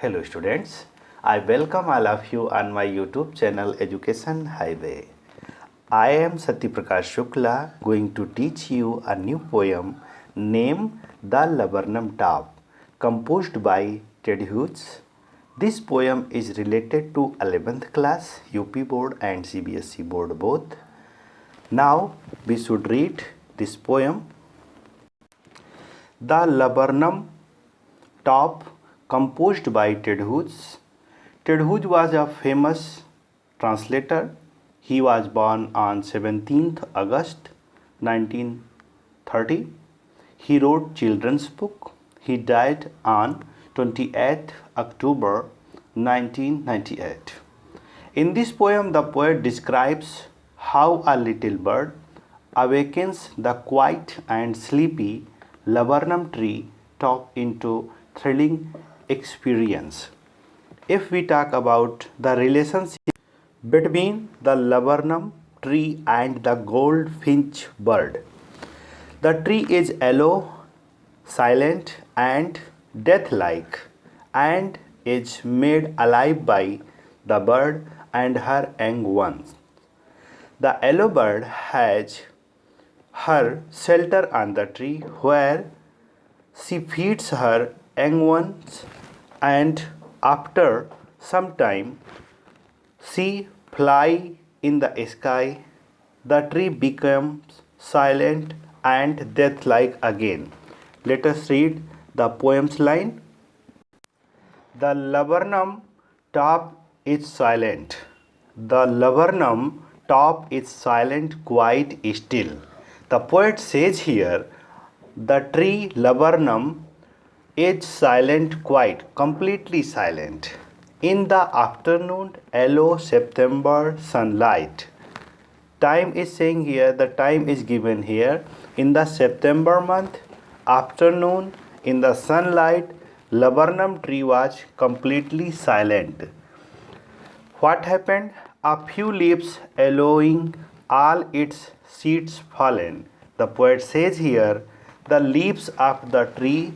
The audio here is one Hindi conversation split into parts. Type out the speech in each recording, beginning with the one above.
Hello students, I welcome all of you on my YouTube channel Education Highway. I am Satyaprakash Shukla going to teach you a new poem named The Laburnum Top composed by Ted Hughes. This poem is related to 11th class UP board and CBSE board both. Now we should read this poem. The Laburnum Top composed by Ted Hughes. Ted Hughes was a famous translator. He was born on 17th August 1930. He wrote children's book. He died on 28th October 1998. In this poem, the poet describes how a little bird awakens the quiet and sleepy laburnum tree top into thrilling experience. If we talk about the relationship between the laburnum tree and the goldfinch bird, the tree is yellow, silent, and death-like, and is made alive by the bird and her young ones. The yellow bird has her shelter on the tree where she feeds her young ones, and after some time she fly in the sky. The tree becomes silent and death-like again. Let us read the poem's line. The laburnum top is silent. The laburnum top is silent, quite still. The poet says here, the tree laburnum is silent, quite, completely silent. In the afternoon, yellow September sunlight. Time is saying here, the time is given here. In the September month, afternoon, in the sunlight, laburnum tree was completely silent. What happened? A few leaves allowing all its seeds fallen. The poet says here, the leaves of the tree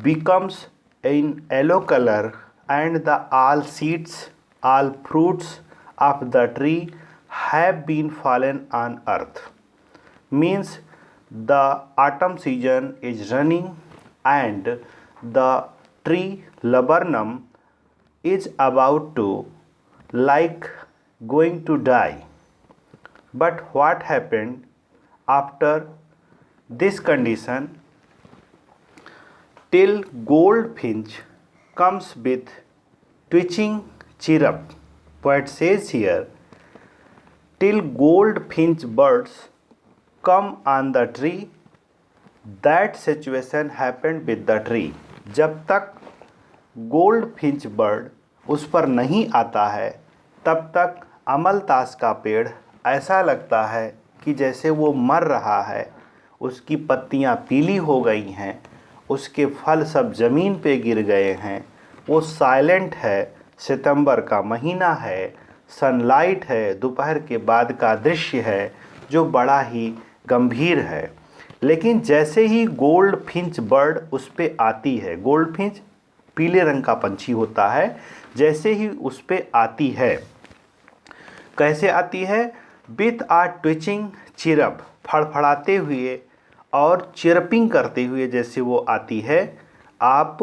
becomes in yellow color, and the all seeds, all fruits of the tree have been fallen on earth. Means the autumn season is running and the tree laburnum is about to like going to die. But what happened after this condition? Till goldfinch comes with twitching chirrup. Poet says here, till goldfinch birds come on the tree, that situation happened with the tree. जब तक गोल्डफिंच बर्ड उस पर नहीं आता है, तब तक अमलतास का पेड़ ऐसा लगता है कि जैसे वो मर रहा है, उसकी पत्तियां पीली हो गई हैं, उसके फल सब ज़मीन पे गिर गए हैं, वो साइलेंट है, सितंबर का महीना है, सनलाइट है, दोपहर के बाद का दृश्य है जो बड़ा ही गंभीर है। लेकिन जैसे ही गोल्डफिंच बर्ड उस पे आती है, गोल्डफिंच पीले रंग का पंछी होता है, जैसे ही उस पे आती है, कैसे आती है? विथ आ ट्विचिंग चिरप, फड़फड़ाते हुए और चिरपिंग करते हुए जैसे वो आती है, आप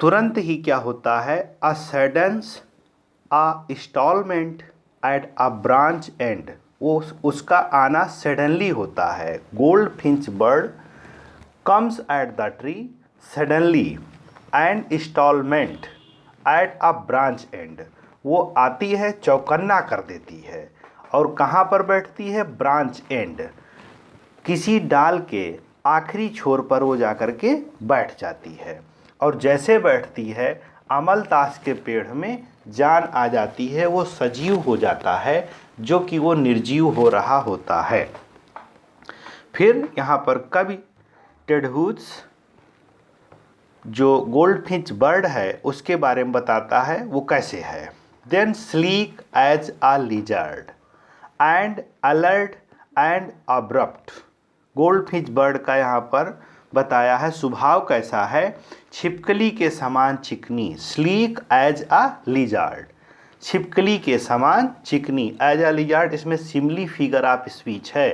तुरंत ही क्या होता है? A suddenness a instalment at a branch end, वो उसका आना सडनली होता है। Goldfinch bird comes at the tree suddenly and instalment at a branch end, वो आती है, चौकन्ना कर देती है, और कहाँ पर बैठती है? ब्रांच एंड, किसी डाल के आखिरी छोर पर वो जाकर के बैठ जाती है। और जैसे बैठती है, अमलतास के पेड़ में जान आ जाती है, वो सजीव हो जाता है, जो कि वो निर्जीव हो रहा होता है। फिर यहाँ पर कवि टेड ह्यूज जो गोल्डफिंच बर्ड है उसके बारे में बताता है, वो कैसे है। Then sleek as a lizard and alert and abrupt. Goldfinch bird का यहाँ पर बताया है स्वभाव कैसा है, छिपकली के समान चिकनी, स्लीक एज अ लिजार्ड, छिपकली के समान चिकनी एज अ लिजार्ड, इसमें सिमली फिगर ऑफ स्पीच है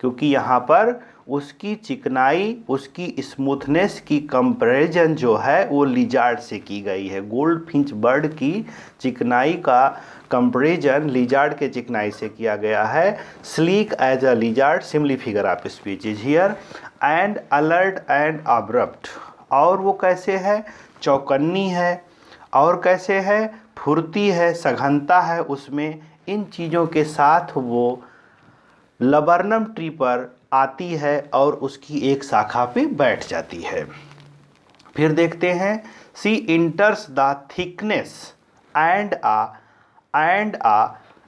क्योंकि यहाँ पर उसकी चिकनाई, उसकी स्मूथनेस की कंपैरिजन जो है वो लिजार्ड से की गई है। गोल्ड फिंच बर्ड की चिकनाई का कंपैरिजन लिजार्ड के चिकनाई से किया गया है। Sleek as a lizard, simile figure of speech is here. And alert and abrupt, और वो कैसे है, चौकन्नी है, और कैसे है, फुर्ती है, सघनता है उसमें। इन चीज़ों के साथ वो लबरनम ट्री पर आती है और उसकी एक शाखा पे बैठ जाती है। फिर देखते हैं, she enters the thickness and a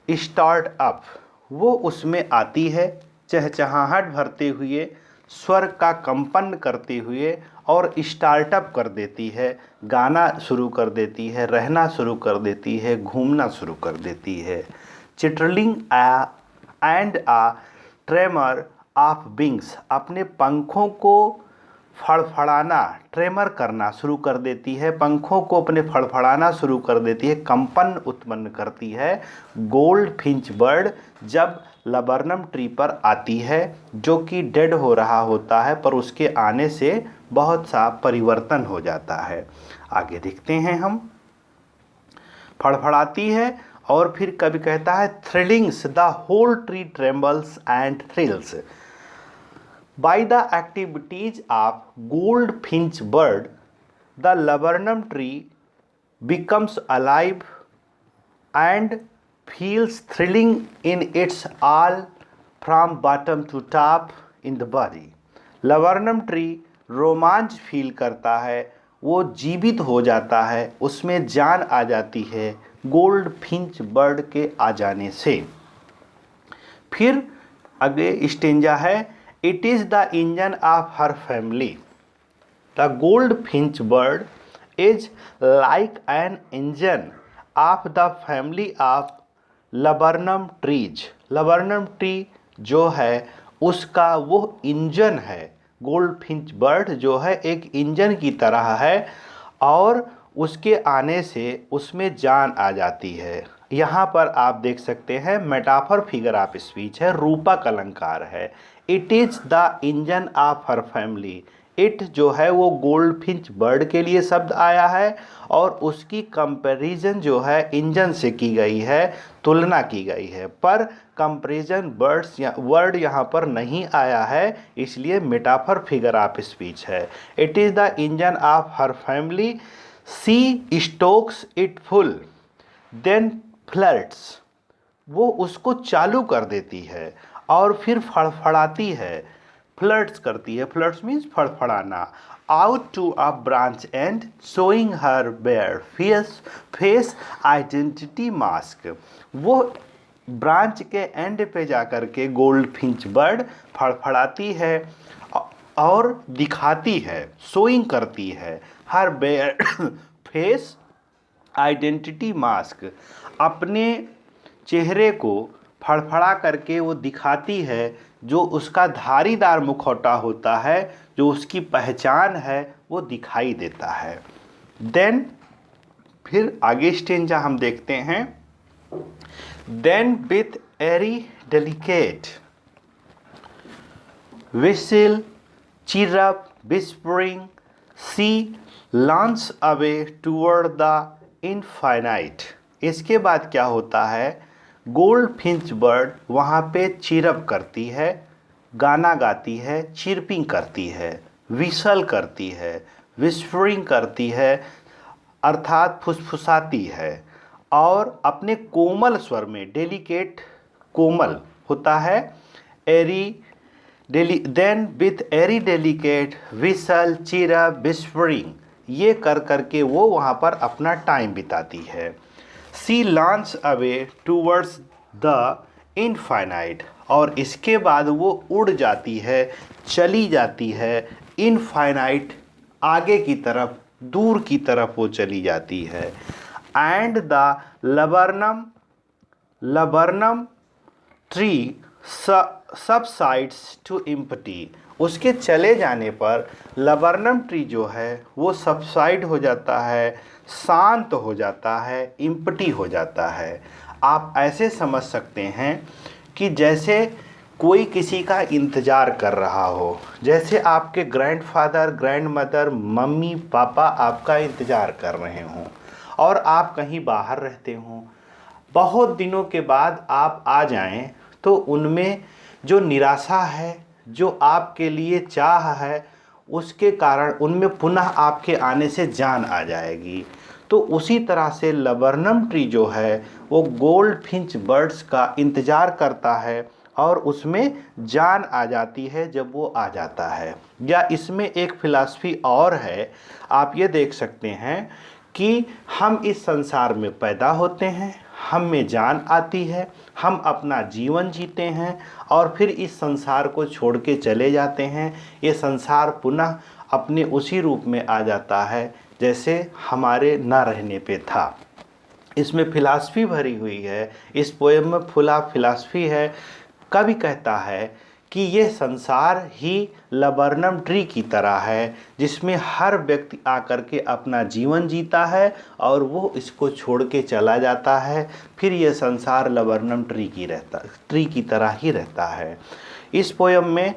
start up, वो उसमें आती है चहचहाहट भरते हुए, स्वर का कंपन करते हुए, और स्टार्टअप कर देती है, गाना शुरू कर देती है, रहना शुरू कर देती है, घूमना शुरू कर देती है। Chitterling and a tremor of wings, अपने पंखों को फड़फड़ाना, ट्रेमर करना शुरू कर देती है, पंखों को अपने फड़फड़ाना शुरू कर देती है, कंपन उत्पन्न करती है। गोल्ड फिंच बर्ड जब लबरनम ट्री पर आती है जो कि डेड हो रहा होता है, पर उसके आने से बहुत सा परिवर्तन हो जाता है। आगे देखते हैं हम, फड़फड़ाती है और फिर कभी कहता है thrillings the whole tree trembles and thrills by the activities of goldfinch bird, the laburnum tree becomes alive and feels thrilling in its all from bottom to top in the body. laburnum tree रोमांच फील करता है, वो जीवित हो जाता है, उसमें जान आ जाती है गोल्ड फिंच बर्ड के आ जाने से। फिर अगले स्टेंजा है, it is the engine of her family, the goldfinch bird is like an engine of the family of laburnum trees, laburnum tree जो है उसका वो इंजन है, गोल्ड फिंच बर्ड जो है एक इंजन की तरह है और उसके आने से उसमें जान आ जाती है। यहाँ पर आप देख सकते हैं मेटाफर फिगर ऑफ स्पीच है, रूपक अलंकार है। It is the engine of her family, it जो है वो गोल्ड फिंच बर्ड के लिए शब्द आया है और उसकी कंपैरिजन जो है इंजन से की गई है, तुलना की गई है, पर कंपैरिजन वर्ड यहाँ पर नहीं आया है, इसलिए मेटाफर फिगर ऑफ स्पीच है। It is the engine of her family, she stokes it full then flirts, वो उसको चालू कर देती है और फिर फड़फड़ाती है, फ्लर्ट्स करती है, फ्लर्ट्स मीन्स फड़फड़ाना। Out to a branch end showing her bare face identity mask, वो ब्रांच के एंड पे जाकर के गोल्ड फिंच बर्ड फड़फड़ाती है और दिखाती है, शोइंग करती है, हर बेयर फेस आइडेंटिटी मास्क, अपने चेहरे को फड़फड़ा करके वो दिखाती है, जो उसका धारीदार मुखौटा होता है, जो उसकी पहचान है, वो दिखाई देता है। देन फिर आगे स्टेंजा हम देखते हैं, then with airy delicate whistle, chirrup, whispering, she launches away toward the infinite। इसके बाद क्या होता है, गोल्ड फिंच बर्ड वहाँ पे चिरप करती है, गाना गाती है, चिरपिंग करती है, विसल करती है, विस्परिंग करती है अर्थात फुसफुसाती है, और अपने कोमल स्वर में, डेलिकेट कोमल होता है, then with airy delicate whistle chirrup whispering, ये कर करके वो वहाँ पर अपना टाइम बिताती है। She launch away towards the infinite, और इसके बाद वो उड़ जाती है, चली जाती है इनफाइनाइट, आगे की तरफ, दूर की तरफ वो चली जाती है। And the laburnum tree subsides to empty, उसके चले जाने पर लबरनम ट्री जो है वो सबसाइड हो जाता है, शांत हो जाता है, इम्पटी हो जाता है। आप ऐसे समझ सकते हैं कि जैसे कोई किसी का इंतज़ार कर रहा हो, जैसे आपके ग्रैंडफादर, ग्रैंडमदर, मम्मी पापा आपका इंतज़ार कर रहे हों और आप कहीं बाहर रहते हों, बहुत दिनों के बाद आप आ जाएं तो उनमें जो निराशा है, जो आपके लिए चाह है, उसके कारण उनमें पुनः आपके आने से जान आ जाएगी। तो उसी तरह से लबरनम ट्री जो है वो गोल्ड फिंच बर्ड्स का इंतज़ार करता है और उसमें जान आ जाती है जब वो आ जाता है। या इसमें एक फ़िलासफ़ी और है, आप ये देख सकते हैं कि हम इस संसार में पैदा होते हैं, हम में जान आती है, हम अपना जीवन जीते हैं और फिर इस संसार को छोड़ के चले जाते हैं। ये संसार पुनः अपने उसी रूप में आ जाता है जैसे हमारे ना रहने पे था। इसमें फ़िलासफ़ी भरी हुई है, इस पोएम में फुला फ़िलासफ़ी है। कवि कहता है कि ये संसार ही लबरनम ट्री की तरह है जिसमें हर व्यक्ति आकर के अपना जीवन जीता है और वो इसको छोड़ के चला जाता है, फिर ये संसार लबरनम ट्री की तरह ही रहता है। इस पोएम में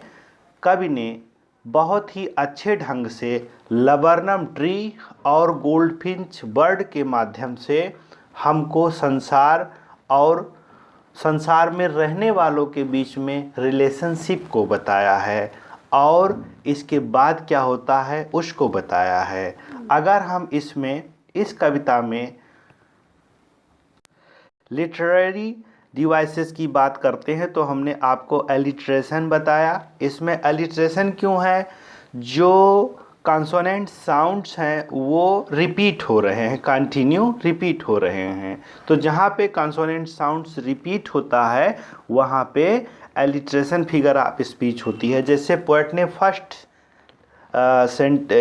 कवि ने बहुत ही अच्छे ढंग से लबरनम ट्री और गोल्डफिंच बर्ड के माध्यम से हमको संसार और संसार में रहने वालों के बीच में रिलेशनशिप को बताया है और इसके बाद क्या होता है उसको बताया है। अगर हम इस कविता में लिटरेरी डिवाइसेस की बात करते हैं तो हमने आपको एलिट्रेशन बताया। इसमें एलिट्रेशन क्यों है? जो कॉन्सोनेंट साउंड्स हैं वो रिपीट हो रहे हैं, कंटिन्यू रिपीट हो रहे हैं। तो जहाँ पे कॉन्सोनेंट साउंड्स रिपीट होता है वहाँ पे एलिट्रेशन फिगर ऑफ स्पीच होती है। जैसे पोएट ने फर्स्ट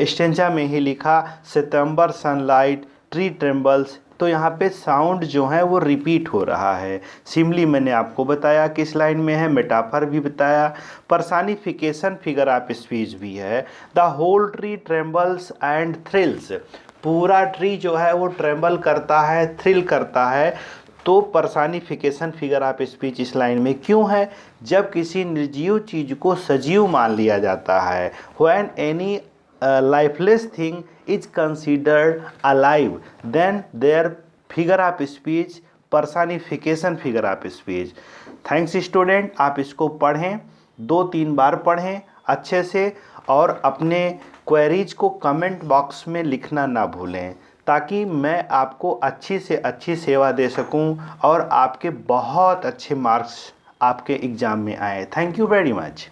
स्टेंजा में ही लिखा सितंबर सनलाइट ट्री ट्रेम्बल्स, तो यहाँ पे साउंड जो है वो रिपीट हो रहा है। सिमली मैंने आपको बताया किस लाइन में है, मेटाफर भी बताया, पर्सनिफिकेशन फिगर ऑफ स्पीच भी है। The whole tree trembles and thrills, पूरा ट्री जो है वो ट्रेम्बल करता है, थ्रिल करता है। तो पर्सनिफिकेशन फिगर ऑफ स्पीच इस लाइन में क्यों है? जब किसी निर्जीव चीज़ को सजीव मान लिया जाता है, when any lifeless thing is considered alive, then their figure of speech personification figure of speech। Thanks student, आप इसको पढ़ें, 2-3 बार पढ़ें अच्छे से और अपने क्वेरीज को कमेंट बॉक्स में लिखना ना भूलें ताकि मैं आपको अच्छी से अच्छी सेवा दे सकूं और आपके बहुत अच्छे मार्क्स आपके एग्ज़ाम में आए। Thank you very much.